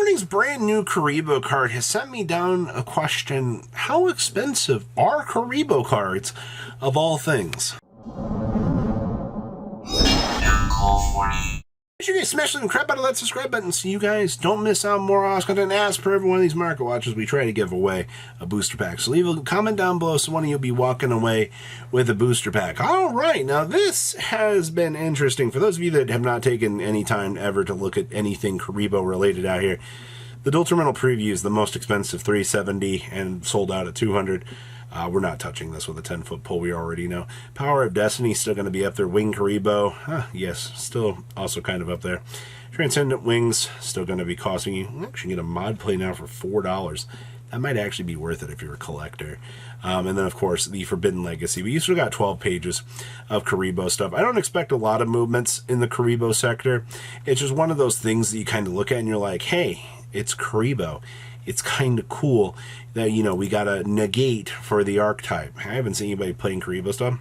morning's brand new Karibo card has sent me down a question: how expensive are Karibo cards, of all things? Make sure you smash the crap out of that subscribe button so you guys don't miss out on more awesome content. As per every one of these market watches, we try to give away a booster pack. So leave a comment down below so one of you will be walking away with a booster pack. All right, now this has been interesting. For those of you that have not taken any time ever to look at anything Karibo related out here, the Dual Terminal Preview is the most expensive, $370, and sold out at $200. We're not touching this with a 10-foot pole, we already know. Power of Destiny still going to be up there. Wing Karibo, yes, still also kind of up there. Transcendent Wings still going to be costing you. You actually get a mod play now for $4. That might actually be worth it if you're a collector. And then, of course, the Forbidden Legacy. We still got 12 pages of Karibo stuff. I don't expect a lot of movements in the Karibo sector. It's just one of those things that you kind of look at and you're like, hey, it's Karibo. It's kind of cool that, you know, we got a negate for the archetype. I haven't seen anybody playing Karibo stuff.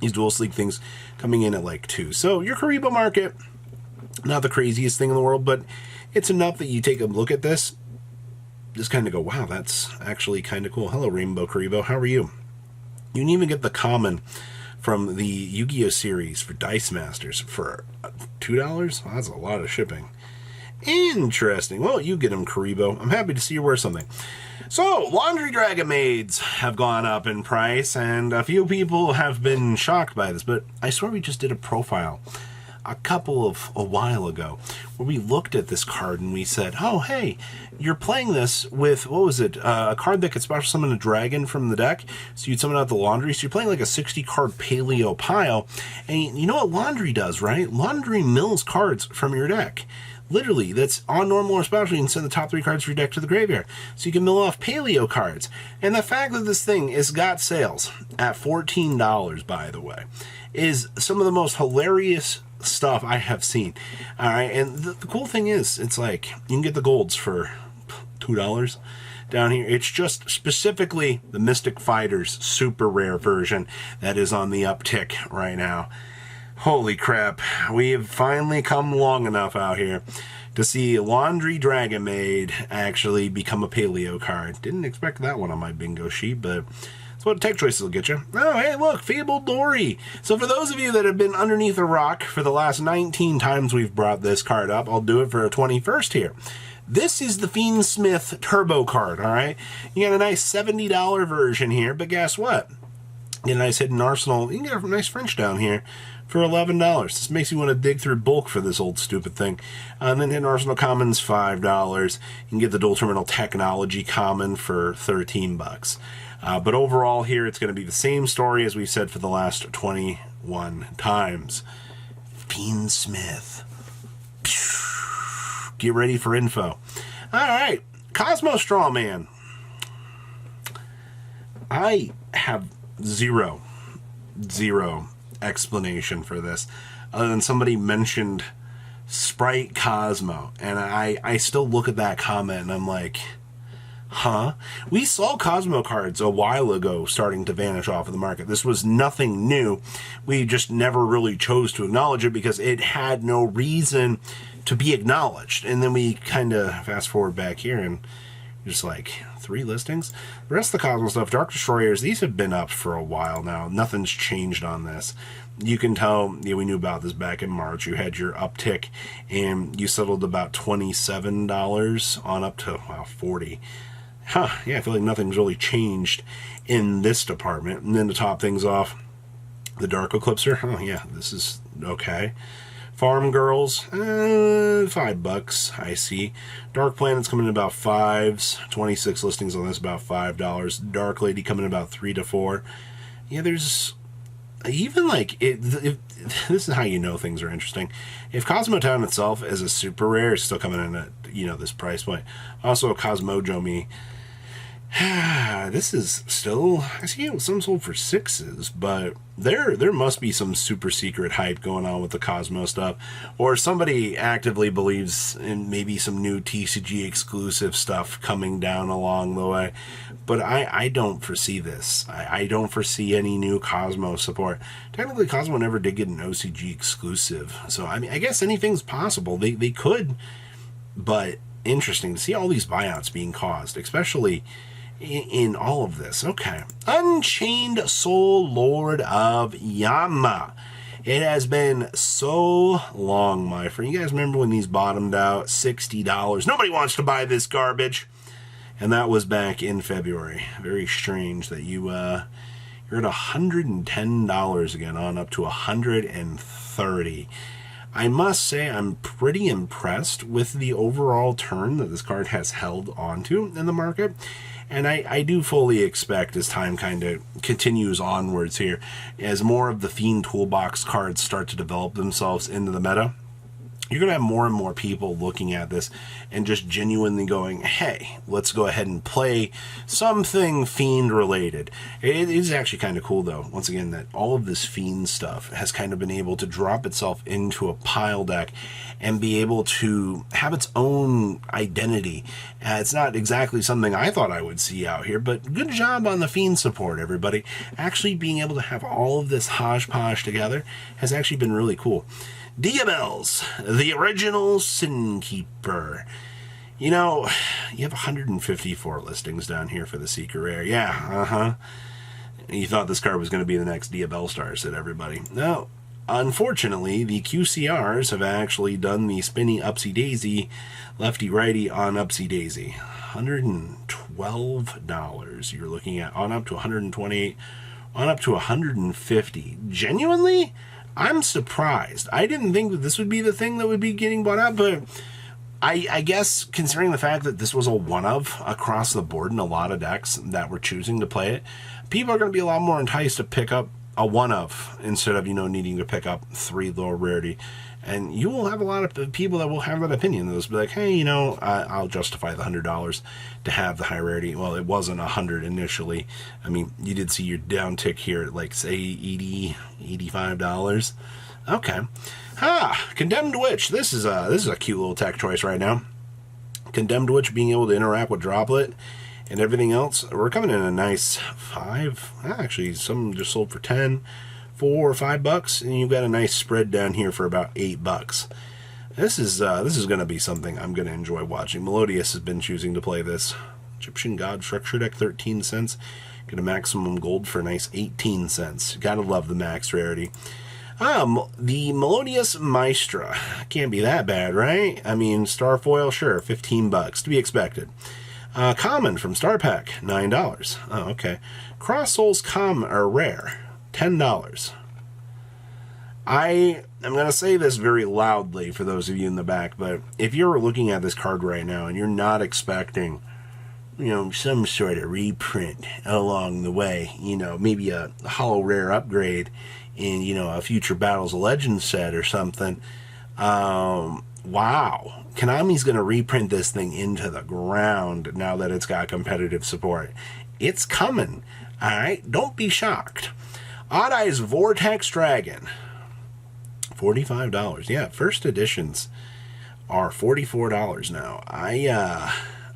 These dual sleek things coming in at like 2. So your Karibo market, not the craziest thing in the world, but it's enough that you take a look at this, just kind of go, wow, that's actually kind of cool. Hello, Rainbow Karibo. How are you? You can even get the common from the Yu-Gi-Oh series for Dice Masters for $2. Well, that's a lot of shipping. Interesting. Well, you get them, Karibo. I'm happy to see you wear something. So, Laundry Dragon Maids have gone up in price, and a few people have been shocked by this, but I swear we just did a profile a while ago where we looked at this card and we said, oh, hey, you're playing this with, what was it, a card that could special summon a dragon from the deck, so you'd summon out the Laundry, so you're playing like a 60-card Paleo pile, and you know what Laundry does, right? Laundry mills cards from your deck. Literally, that's on normal or special. You can send the top 3 cards of your deck to the graveyard. So you can mill off Paleo cards. And the fact that this thing has got sales at $14, by the way, is some of the most hilarious stuff I have seen. All right, and the cool thing is, it's like, you can get the golds for $2 down here. It's just specifically the Mystic Fighters super rare version that is on the uptick right now. Holy crap, we have finally come long enough out here to see Laundry Dragon Maid actually become a Paleo card. Didn't expect that one on my bingo sheet, but that's what Tech Choices will get you. Oh, hey, look, Fabled Dory. So for those of you that have been underneath a rock for the last 19 times we've brought this card up, I'll do it for a 21st here. This is the Fiendsmith Turbo card, all right? You got a nice $70 version here, but guess what? You get a nice hidden arsenal. You can get a nice French down here for $11. This makes you want to dig through bulk for this old stupid thing. And then hidden arsenal commons, $5. You can get the Dual Terminal Technology common for $13. But overall here, it's going to be the same story as we've said for the last 21 times. Fiendsmith. Get ready for info. All right, Cosmo Strawman. I have zero explanation for this other than somebody mentioned Sprite Cosmo, and I still look at that comment and I'm like, huh? We saw Cosmo cards a while ago starting to vanish off of the market. This was nothing new. We just never really chose to acknowledge it because it had no reason to be acknowledged. And then we kind of fast forward back here and just like 3 listings. The rest of the Cosmo stuff, Dark Destroyers, these have been up for a while now. Nothing's changed on this. You can tell, yeah, we knew about this back in March. You had your uptick and you settled about $27 on up to, wow, 40. Huh, yeah, I feel like nothing's really changed in this department. And then to top things off, the Dark Eclipser, oh yeah, this is okay. Farm Girls, $5, I see. Dark Planet's coming in about 5s. 26 listings on this, about $5. Dark Lady coming in about 3 to 4. Yeah, there's even like this is how you know things are interesting. If Cosmo Town itself is a super rare, it's still coming in at, you know, this price point. Also, a Cosmojomi. This is still, I see some sold for 6s, but there must be some super secret hype going on with the Cosmo stuff, or somebody actively believes in maybe some new TCG exclusive stuff coming down along the way. But I don't foresee this. I don't foresee any new Cosmo support. Technically, Cosmo never did get an OCG exclusive, so I mean, I guess anything's possible. They could, but interesting to see all these buyouts being caused, especially in all of this. Okay. Unchained Soul, Lord of Yama. It has been so long, my friend. You guys remember when these bottomed out? $60. Nobody wants to buy this garbage. And that was back in February. Very strange that you're at $110 again, on up to $130. I must say I'm pretty impressed with the overall turn that this card has held onto in the market. And I do fully expect, as time kind of continues onwards here, as more of the Fiend Toolbox cards start to develop themselves into the meta, you're going to have more and more people looking at this and just genuinely going, hey, let's go ahead and play something Fiend related. It is actually kind of cool, though, once again, that all of this Fiend stuff has kind of been able to drop itself into a pile deck and be able to have its own identity. It's not exactly something I thought I would see out here, but good job on the Fiend support, everybody. Actually being able to have all of this hodgepodge together has actually been really cool. Diabels, the original Sin Keeper. You know, you have 154 listings down here for the Secret Rare. Yeah, You thought this card was going to be the next Diabell Star, said everybody. No, unfortunately, the QCRs have actually done the spinny Upsy Daisy, lefty righty on Upsy Daisy. $112 you're looking at, on up to $128, on up to $150. Genuinely? I'm surprised. I didn't think that this would be the thing that would be getting bought out, but I guess considering the fact that this was a one-of across the board in a lot of decks that were choosing to play it, people are going to be a lot more enticed to pick up a one-of instead of, needing to pick up 3 low rarity. And you will have a lot of people that will have that opinion. They'll be like, hey, I'll justify the $100 to have the high rarity. Well, it wasn't $100 initially. I mean, you did see your downtick here at, like, say, $80, $85. Okay. Condemned Witch. This is a cute little tech choice right now. Condemned Witch being able to interact with Droplet and everything else. We're coming in a nice 5. Actually, some just sold for 10. $4 or $5, and you've got a nice spread down here for about $8. This is going to be something I'm going to enjoy watching. Melodious has been choosing to play this. Egyptian God Structure Deck, 13 cents. Get a maximum gold for a nice 18 cents. Gotta love the max rarity. The Melodious Maestra. Can't be that bad, right? I mean, Starfoil, sure, $15 to be expected. Common from Star Pack, $9. Oh, okay. Cross Souls Rare. $10. I am going to say this very loudly for those of you in the back, but if you're looking at this card right now and you're not expecting, some sort of reprint along the way, maybe a holo rare upgrade in, a future Battles of Legends set or something, wow. Konami's going to reprint this thing into the ground now that it's got competitive support. It's coming. All right? Don't be shocked. Odd Eyes Vortex Dragon, $45. Yeah, first editions are $44 now.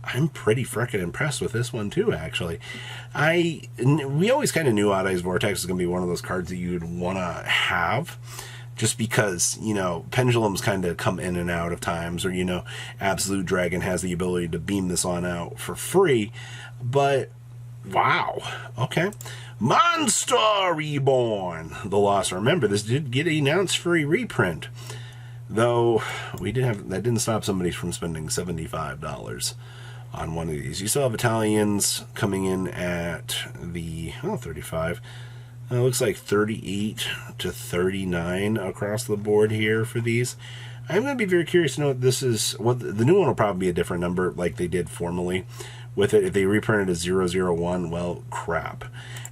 I'm pretty frickin' impressed with this one too, actually. We always kind of knew Odd Eyes Vortex was going to be one of those cards that you'd want to have, just because, pendulums kind of come in and out of times, or, Absolute Dragon has the ability to beam this on out for free, but wow, okay. Monster Reborn, The Lost. Remember, this did get announced for a reprint, though that didn't stop somebody from spending $75 on one of these. You still have Italians coming in at the 35. Looks like 38 to 39 across the board here for these. I'm going to be very curious to know what this is. What the new one will probably be a different number, like they did formerly with it. If they reprinted as 001, well, crap.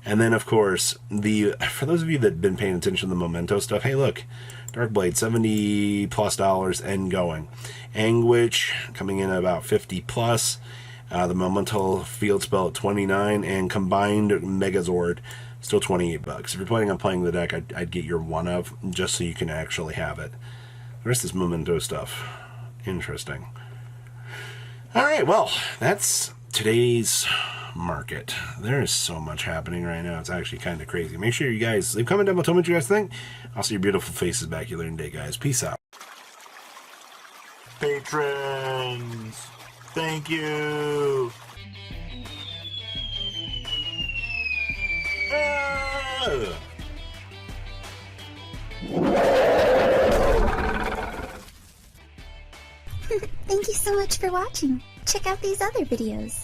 And then, of course, for those of you that have been paying attention to the Memento stuff, hey, look, Darkblade, $70+ and going. Anguish coming in at about 50+. The Memento Field Spell at 29, and combined Megazord still $28. If you're planning on playing the deck, I'd get your one of, just so you can actually have it. The rest is Memento stuff. Interesting. All right, well, that's today's market. There is so much happening right now. It's actually kind of crazy. Make sure you guys leave a comment down below. Tell me what you guys think. I'll see your beautiful faces back here later today, guys. Peace out. Patrons. Thank you. Thank you so much for watching. Check out these other videos.